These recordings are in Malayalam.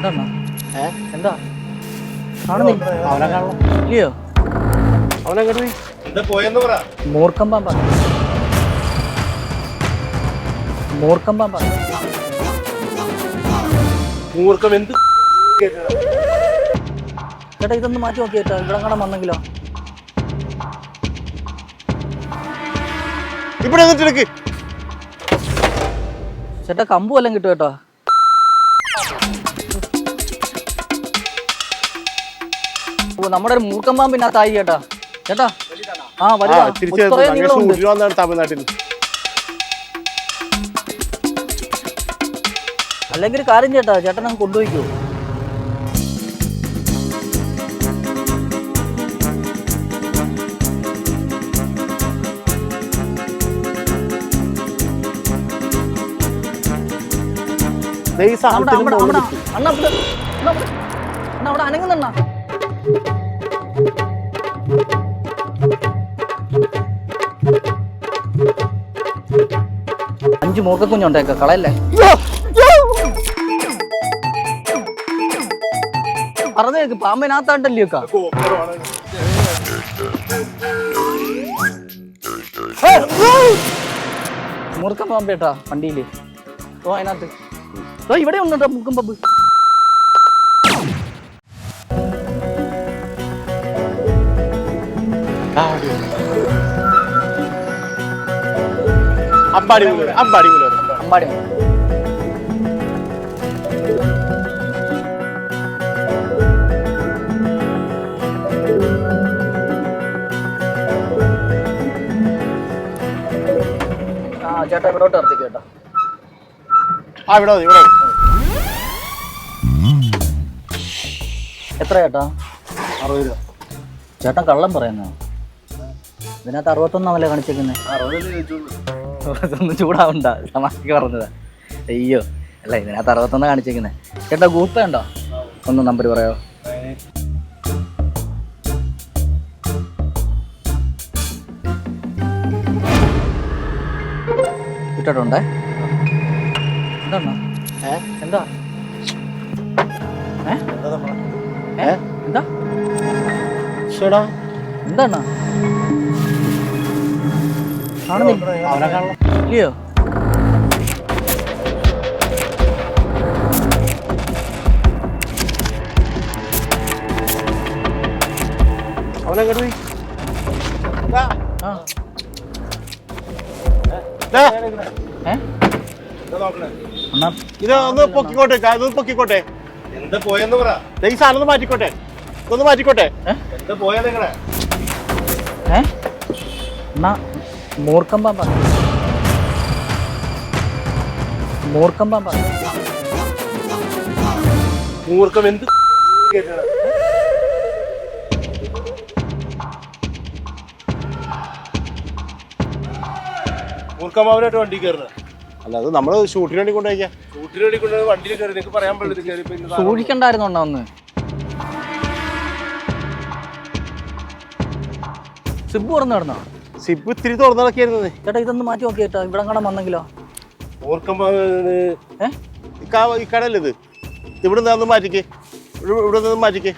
എന്താ എന്താ അവനെ കാണണം ഇല്ലയോ? മൂർക്കം പാമ്പ മൂർക്കം പാമ്പ മൂർക്കം എന്ത് ചേട്ടാ ഇതൊന്ന് മാറ്റി നോക്കിയേട്ടാ ഇവിടെ കാണാൻ വന്നെങ്കിലോ? ഇവിടെ വന്നിട്ട് ചേട്ടാ കമ്പു വല്ലതും കിട്ടും കേട്ടോ. ഓ നമ്മുടെ ഒരു മൂർക്കം പാമ്പിനകത്തായി ചേട്ടാ. ചേട്ടാ ആ തമിഴ്നാട്ടിൽ അല്ലെങ്കിൽ ഒരു കാര്യം ചേട്ടാ, ചേട്ടൻ അങ്ങ് കൊണ്ടുപോയിക്കോ. അവിടെ അനങ്ങുന്ന 5 മൂർക്കുഞ്ഞുണ്ടേക്ക കളയല്ലേ. പറഞ്ഞേക്ക് പാമ്പിനകത്താണ്ടല്ലേ ഒക്കെ മൂർക്കം പാമ്പേട്ടാ വണ്ടിയില്. ഓ അതിനകത്ത് ഇവിടെ ഉണ്ടോ മൂർക്കം പാമ്പ്. അമ്പാടി അമ്പാടി അമ്പാടി ചേട്ടാ ഇവിടോട്ട് ഇറത്തിക്ക് കേട്ടോ. ഇവിടെ എത്ര ചേട്ടാ? 60 രൂപ. ചേട്ടൻ കള്ളം പറയുന്ന ഇതിനകത്ത് 61 കാണിച്ചേക്കുന്നത്. 60 ചൂടാവണ്ട, തമാശക്ക് പറഞ്ഞതാ. അയ്യോ അല്ല ഇതിനകത്ത് 61 കാണിച്ചേക്കുന്നത്. ചേട്ടാ ഗൂഗിൾ പേ ഉണ്ടോ? ഒന്ന് നമ്പർ പറയോ? ഇട്ടിട്ടുണ്ടേ. എന്താ എന്താ എന്താ എന്താണ് ഇല്ലയോ? ഇതൊന്ന് പൊക്കിക്കോട്ടെ, ഇതൊന്ന് പൊക്കിക്കോട്ടെ. എന്താ പോയെന്ന് പറ. ഈ സാധനം ഒന്ന് മാറ്റിക്കോട്ടെ, ഒന്ന് മാറ്റിക്കോട്ടെ. എന്താ പോയാ നിങ്ങളെ? മൂർക്കം പാമ്പ മൂർക്കം പാമ്പ മൂർക്കം എന്ത് മൂർക്കം പാമ്പിനായിട്ട് വണ്ടി കയറുന്നത് അല്ല, അത് നമ്മള് ഷൂട്ടിന് വേണ്ടി കൊണ്ടുപോയിക്കാം. ഷൂട്ടിന് വേണ്ടി കൊണ്ടുപോയി വണ്ടിയിൽ കയറി നിങ്ങൾക്ക് പറയാൻ പറ്റില്ല. സൂക്ഷിക്കണ്ടായിരുന്നോ ഒന്ന്? സിബ് തുറന്നു കിടന്നോ? സിബ് ഇത്തിരി തുറന്നു നടക്കിയായിരുന്നു. ചേട്ടാ ഇതൊന്ന് മാറ്റി നോക്കിയേട്ടാ ഇവിടെ കാണാൻ വന്നെങ്കിലോ? മൂർക്കം ഈ കടല്ലേ ഇത്? ഇവിടെ നിന്ന് മാറ്റിക്കേ, ഇവിടെ നിന്ന് മാറ്റിക്കേ.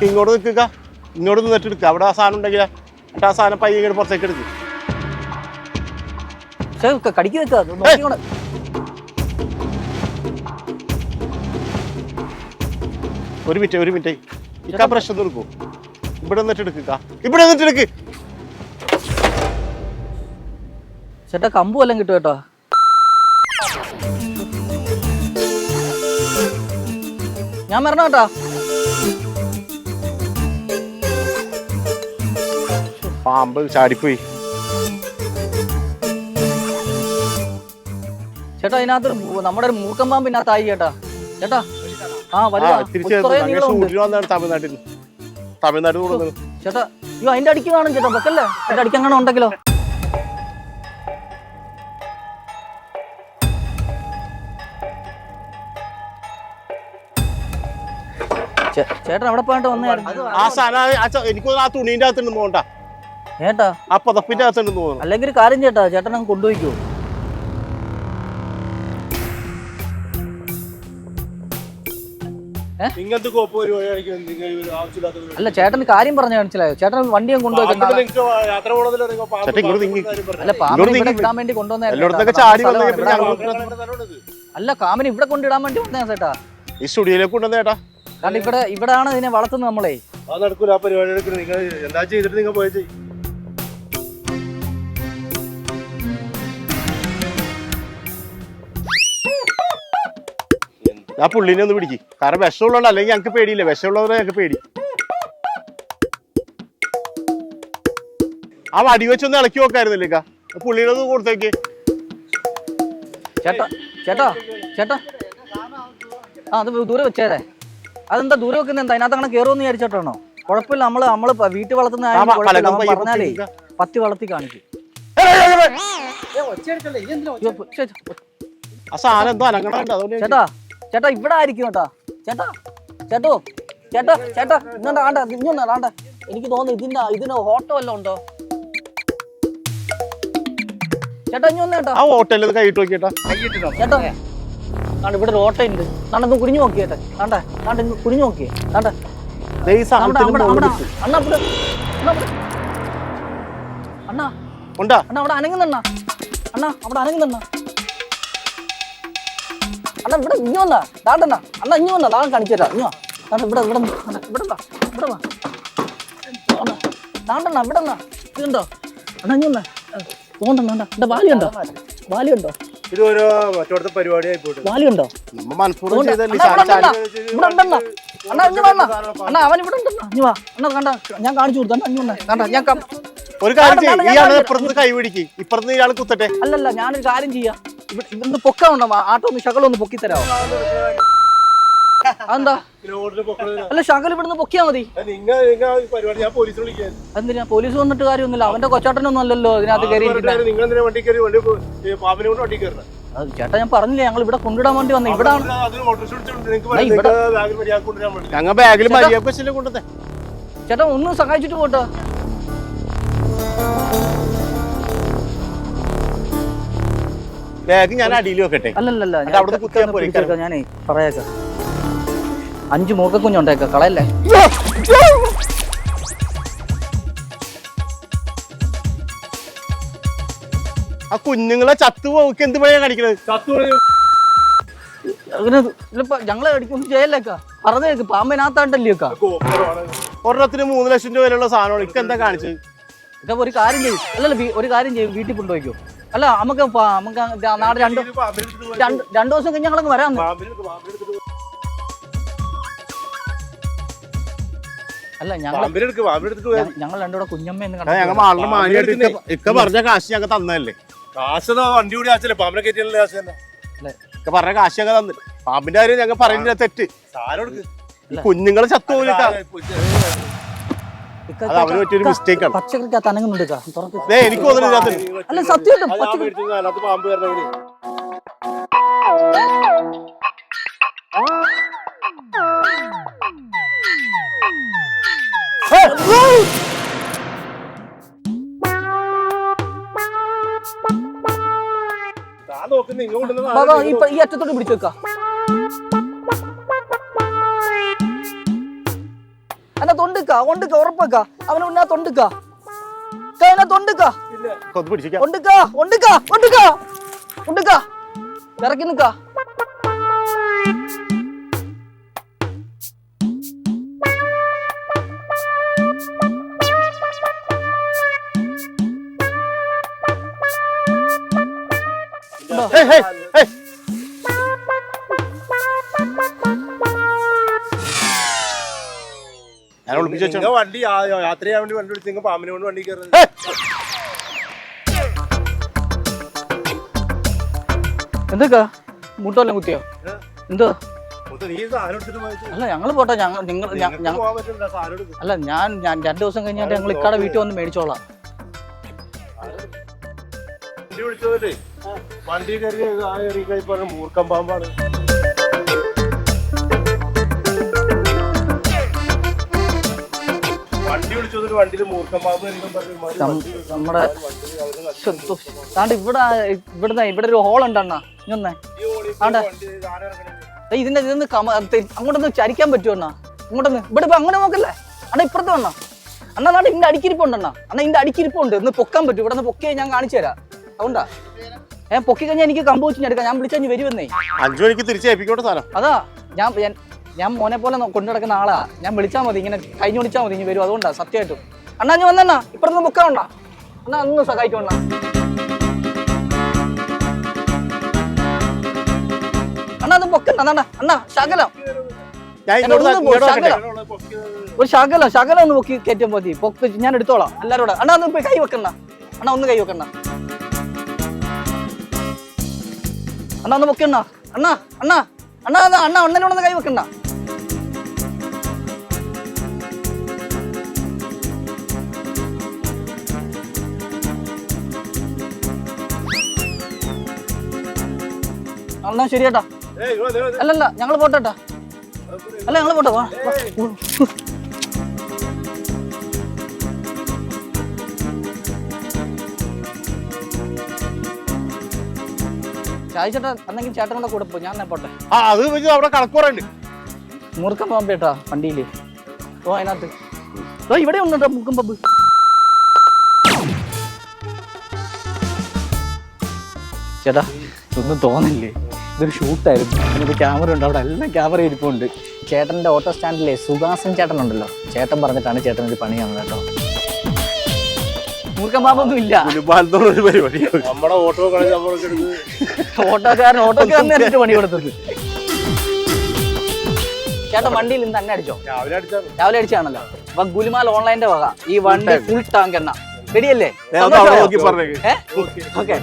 ഇങ്ങോട്ട് നിൽക്കുക, ഇങ്ങോട്ട് നിന്നിട്ട് എടുക്കുക. അവിടെ ആ സാധനം ഉണ്ടെങ്കിൽ എന്നിട്ട് ആ സാധനം പയ്യെ പുറത്തേക്ക് എടുക്കുക. കടിക്ക് വെക്ക. ഒരു മിനിറ്റ് ഇക്കാ പ്രശ്നം എടുക്കൂ. ഇവിടെ നിന്നിട്ട് എടുക്കുക, ഇവിടെ നിന്നിട്ട് എടുക്ക്. ചേട്ടാ കമ്പു വല്ലതും കിട്ടും കേട്ടോ. ഞാൻ വരണോ കേട്ടാ? പാമ്പ് ചാടിപ്പോയി. ചേട്ടാ ഇതിനകത്ത് നമ്മുടെ ഒരു മൂർക്കം പാമ്പിനകത്തായി ചേട്ടാ. ചേട്ടാ ആ തമിഴ്നാട്ടിൽ ചേട്ടാ അയ്യോ അതിന്റെ അടിക്ക് കാണും ചേട്ടാ. വെക്കല്ലേ, അതിന്റെ അടിക്ക് അങ്ങനെ ഉണ്ടെങ്കിലോ? ചേട്ടൻ എവിടെ പോയിട്ട് വന്നായിരുന്നു? ആ സാധനം എനിക്ക് ആ തുണീന്റെ അകത്തുണ്ട് പോകണ്ട ചേട്ടാ, ആ പതപ്പിന്റെ അകത്തുണ്ട് തോന്നുന്നു. അല്ലെങ്കിൽ ഒരു കാര്യം ചേട്ടാ, ചേട്ടൻ അങ്ങ് കൊണ്ടുപോയിക്കോ. ഇങ്ങനത്തെ കോപ്പ് പരിപാടി ആവശ്യമില്ലാത്ത. അല്ല ചേട്ടന് കാര്യം പറഞ്ഞ മനസ്സിലായോ? ചേട്ടൻ വണ്ടി ഞാൻ കൊണ്ടുപോയി യാത്ര പോണതിൽ അല്ല പാമ്പിനെ ഇവിടെ ഇടാൻ വേണ്ടി കൊണ്ടുവന്ന അല്ല കാമിന് ഇവിടെ കൊണ്ടിടാൻ വേണ്ടി വന്നേ ചേട്ടാ. ഈ സ്റ്റുഡിയോയിലേക്ക് കൊണ്ടുവന്ന ചേട്ടാ. കാരണം ഇവിടാണ് ഇതിനെ വളർത്തുന്നത് നമ്മളെ. അത് നടക്കൂല. ആ പരിപാടി എടുക്കുന്നത് നിങ്ങൾ എന്താ ചെയ്തിട്ട് നിങ്ങൾ പോയ ചെയ്യും. ആ പുള്ളിനെ ഒന്ന് പിടിക്കും. കാരണം വിഷമുള്ളതുകൊണ്ട്. അല്ലെങ്കിൽ ഞങ്ങൾക്ക് പേടിയില്ല. വിഷമുള്ളവരെ ഞങ്ങൾക്ക് പേടി. ആ വടി വെച്ചൊന്ന് ഇളക്കി നോക്കായിരുന്നില്ലേക്കാ. പുള്ളിനെ ഒന്ന് കൊടുത്തേക്ക്. ചേട്ടാ ചേട്ടാ ചേട്ടാ ആ അത് ദൂരെ വെച്ചേരെ. അതെന്താ ദൂരെ വെക്കുന്നത്? എന്താ അതിനകത്ത് അങ്ങനെ കയറുമെന്ന് വിചാരിച്ചിട്ടാണോ? കുഴപ്പമില്ല. നമ്മള് വീട്ടിൽ വളർത്തുന്ന പറഞ്ഞാലേ പത്തി വളർത്തി കാണിക്കും. ആ സാധനം എന്തോ അനങ്ങണുണ്ട്. അതുകൊണ്ട് ചേട്ടാ ചേട്ടാ ഇവിടെ ആയിരിക്കും കേട്ടാ. ചേട്ടാ ചേട്ടോ ചേട്ടാ ചേട്ടാ ഇങ്ങോട്ടാ ആണ്ട ഇങ്ങോട്ടാ. എനിക്ക് തോന്നുന്നു ഇതിന് ഓട്ടോ വല്ലതും ഉണ്ടോ ചേട്ടാ? ഇനി വന്നേ ചേട്ടാ. ആ ഓട്ടോയിൽ കൈയിട്ട് നോക്കിയേട്ടാ. ചേട്ടാ കാണ്ട ഇവിടെ ഒരു ഓട്ടോ ഉണ്ട്. കാണ്ടൊന്ന് കുടിഞ്ഞു നോക്കിയേട്ടെ. കാണ്ട കുടിഞ്ഞു നോക്കിയേ. കാണ്ട അണ്ണാ ഉണ്ടാ അണ്ണാ അവിടെ അനങ്ങുന്നണ്ണ. അണ്ണാ അവിടെ അനങ്ങുന്നണ്ണ. അണ്ണാ ഇവിടെ ഇഞ്ഞു വന്നാ താണ്ടണ്ണ. അണ്ണാ ഇഞ്ഞു വന്നാ താൻ കാണിച്ചു തരാം. ഇഞ്ഞു താണ്ട ഇവിടെ ഇവിടെ ഇവിടെ വാ താണ്ടണ്ണ ഇവിടെ ഇതുണ്ടോ? അണ്ണാ ഇഞ്ഞു വന്നാ തോണ്ടണ്ണ. ഇവിടെ വാലിയുണ്ടോ? വാലിയുണ്ടോ? ഇതൊരു മറ്റോടത്തെ പരിപാടിയായി പോയിട്ട് വാലിയുണ്ടോ? നമ്മ മനഃപൂർവ്വം അണ്ണാ അവൻ ഇവിടെ ഉണ്ടെന്നാ. ഇഞ്ഞു വാ അണ്ണാ. കണ്ട ഞാൻ കാണിച്ചു കൊടുത്തു. അഞ്ഞു വന്നേ. കണ്ട ഞാൻ ഒരു കാര്യം ചെയ്യും. ഇയാള് ഇപ്പുറത്ത് കൈ പിടിക്കും. ഇപ്പുറത്ത് ഇയാൾ കുത്തട്ടെ. അല്ലല്ല ഞാനൊരു കാര്യം ചെയ്യാം. ഇവിടുന്ന് പൊക്കാണോ? ആട്ടോ ഒന്ന് ശകലൊന്ന് പൊക്കി തരാമോ? അതെന്താ? അല്ല ശകലം ഇവിടുന്ന് പൊക്കിയാ മതി. എന്തിനാ പോലീസ് വന്നിട്ട് കാര്യമൊന്നുമില്ല. അവന്റെ കൊച്ചാട്ടനൊന്നും അല്ലല്ലോ ഇതിനകത്ത് കയറി. ചേട്ടാ ഞാൻ പറഞ്ഞില്ലേ ഞങ്ങൾ ഇവിടെ കൊണ്ടുവിടാൻ വേണ്ടി വന്നേ. ഇവിടെ ഞങ്ങൾ ബാഗിൽ മര്യാദ കൊണ്ടുവന്നേ. ചേട്ടാ ഒന്നും സഹായിച്ചിട്ട് പോട്ടോ. ബാഗ് ഞാൻ അടിയിൽ വെക്കട്ടെ. അല്ലല്ല അവിടെ ഞാനേ പറയാക്കാം. 5 മൂക്കക്കുഞ്ഞുണ്ടേക്ക കളയല്ലേ. ആ കുഞ്ഞുങ്ങളെ ചത്തുപോക്ക് എന്ത് പണിയാ കാണിക്കണത്? അങ്ങനെ ഞങ്ങളെ അടിക്കൊന്നും ചെയ്യല്ലേക്കാ. പറഞ്ഞേക്ക് പാമ്പിനകത്താണ്ടല്ലേ ഒക്കെ. ഒരെണ്ണത്തിന് 3 ലക്ഷം രൂപ വിലയുള്ള സാധനമാണ്. ഇക്ക എന്താ കാണിച്ചത്? ഇതൊക്കെ ഒരു കാര്യം ചെയ്യും. അല്ലല്ല ഒരു കാര്യം ചെയ്യും. വീട്ടിൽ കൊണ്ടുപോയിക്കോ. അല്ല നമുക്ക് നാളെ 2 ദിവസം കഴിഞ്ഞ് ഞങ്ങളങ്ങ് വരാം. അല്ല ഞങ്ങൾ രണ്ടുകൂടെ കുഞ്ഞമ്മ ഞങ്ങൾ മാളിന് മാനിയായിട്ട് ഇക്ക പറഞ്ഞ കാശ് ഞങ്ങൾ തന്നതല്ലേ. കാശ് വണ്ടി കൂടി ആച്ചല്ലേ. പാമ്പിനെ കയറ്റിയല്ലേ കാശ് തന്നെ. ഇക്ക പറഞ്ഞ കാശ് ഞങ്ങൾ തന്നു. പാമ്പിന്റെ കാര്യം ഞങ്ങൾ പറയുന്നില്ല. തെറ്റ് കുഞ്ഞുങ്ങളെ ചത്തുപോലും. അവന് പറ്റിയൊരു മിസ്റ്റേക്ക് ആണ്. പച്ചക്കറിക്കകത്ത് അനങ്ങുന്നുണ്ട്. എനിക്ക് തോന്നുന്നില്ല. അല്ല സത്യം പാമ്പ് വരണമെങ്കിൽ ഈ അറ്റത്തോട്ട് പിടിച്ചു വെക്ക. എന്നാ തൊണ്ടിക്ക ഉറപ്പാക്ക. അവനെ ഉന്നാ തൊണ്ടിക്ക ഇറക്കി നിക്ക. വണ്ടി യാത്ര ചെയ്യാൻ വേണ്ടി വണ്ടി വിളിച്ചു. പാമ്പിനെ കൊണ്ട് വണ്ടി കയറുന്നത് എന്തൊക്കെ മുട്ടോല്ലാം കുത്തിയോ? എന്തോ അല്ല ഞങ്ങള് പോട്ടെ. അല്ല ഞാൻ 2 ദിവസം കഴിഞ്ഞാൽ ഞങ്ങൾ ഇക്കാടെ വീട്ടിൽ വന്ന് മേടിച്ചോളാം. വണ്ടി കയറി മൂർക്കം പാമ്പാണ്. വണ്ടി വിളിച്ചോന്നിട്ട് വണ്ടിയിൽ മൂർക്കം പാമ്പ് നമ്മുടെ ഇവിടെ ഒരു ഹോൾ ഉണ്ട്. അണ്ണാ ഇങ്ങൊന്നേ ആണ്ടെ ഇതിന്റെ ഇതൊന്ന് അങ്ങോട്ടൊന്ന് ചരിക്കാൻ പറ്റുമോ അണ്ണാ? ഇങ്ങോട്ടൊന്ന് ഇവിടെ ഇപ്പൊ അങ്ങനെ നോക്കല്ലേ അണ്ണാ, ഇപ്പുറത്ത് വണ്ണ അണ്ണാ. നാട് ഇന്റെ അടിക്കിരിപ്പുണ്ട് അണ്ണാ. അണ്ണാ ഇന്റെ അടിക്കിരിപ്പുണ്ട്, ഒന്ന് പൊക്കാൻ പറ്റും. ഇവിടെ നിന്ന് പൊക്കിയാൽ ഞാൻ കാണിച്ചു തരാം. അതുകൊണ്ടാ പൊക്കി കഴിഞ്ഞാൽ എനിക്ക് കമ്പ് വെച്ച് എടുക്കാം. ഞാൻ വിളിച്ചാൽ വരുവന്നേ 5 മണിക്ക് തിരിച്ചേൽപ്പിക്കോട്ടെ സാധനം. അതാ ഞാൻ മോനെ പോലെ കൊണ്ടു നടക്കുന്ന ആളാ. ഞാൻ വിളിച്ചാൽ മതി, ഇങ്ങനെ കഴിഞ്ഞു വിളിച്ചാൽ മതി, ഇനി വരും. അതുകൊണ്ടാ സത്യമായിട്ടും. അണ്ണാ ഞാൻ വന്നെണ്ണ, ഇപ്പുറത്ത് പൊക്കാണ്ടാ അണ്ണാ, ഒന്ന് സഹായിക്കണ്ട. അണ്ണാ അത് പൊക്കണ്ട അണ്ണാ, ശകലം ഒരു ശകലം ഒന്ന് പൊക്കി കയറ്റാൻ മതി. പൊക്ക് ഞാൻ എടുത്തോളാം എല്ലാരോടും. അണ്ണാ ഒന്ന് കൈ വെക്കണ്ട അണ്ണാ, ഒന്ന് കൈ വെക്കണ്ട അണ്ണാ, ഒന്ന് പൊക്കണ്ട അണ്ണാ. അണ്ണാ അണ്ണാ അണ്ണാ അണ്ണനോടൊന്ന് കൈ വെക്കണ്ട. അണ്ണാ ശരിയേട്ടാ. അല്ലല്ല ഞങ്ങള് പോട്ടെട്ടാ. അല്ല ഞങ്ങള് പോട്ടെ. വാ ചേട്ടാ, അന്നെങ്കിൽ ചേട്ടൻ കൂടെ കൂടെ പോ, ഞാൻ പോട്ടെ. അത് അവിടെ കണക്ക് പറയണ്ട്. മുറുക്കം പമ്പേട്ടാ വണ്ടിയില്. ഓ അതിനകത്ത് ഇവിടെ ഉണ്ടോ മുറുക്കം പമ്പ്. ചേട്ടാ ഒന്നും തോന്നില്ലേ, ഇതൊരു ഷൂട്ടായിരുന്നു. അതിനൊരു ക്യാമറ ഉണ്ട് അവിടെ, എല്ലാം ക്യാമറ ഇരിപ്പുണ്ട്. ചേട്ടൻ്റെ ഓട്ടോ സ്റ്റാൻഡിലെ സുഹാസൻ ചേട്ടൻ ഉണ്ടല്ലോ, ചേട്ടൻ പറഞ്ഞിട്ടാണ് ചേട്ടൻ ഒരു പണി തന്നത് കേട്ടോ. മുറുക്കം പാമ്പൊന്നും ഇല്ല. നമ്മുടെ ഓട്ടോക്കാരൻ നേരിട്ട് പണി കൊടുത്തത്. ചേട്ടൻ വണ്ടിയിൽ നിന്ന് തന്നെ അടിച്ചോ? രാവിലെ അടിച്ചാണല്ലോ. അപ്പൊ ഗുലുമാൽ ഓൺലൈന്റെ വക ഈ വണ്ടി ഫുൾ ടാങ്ക് എണ്ണ റെഡിയല്ലേ? ഓക്കെ.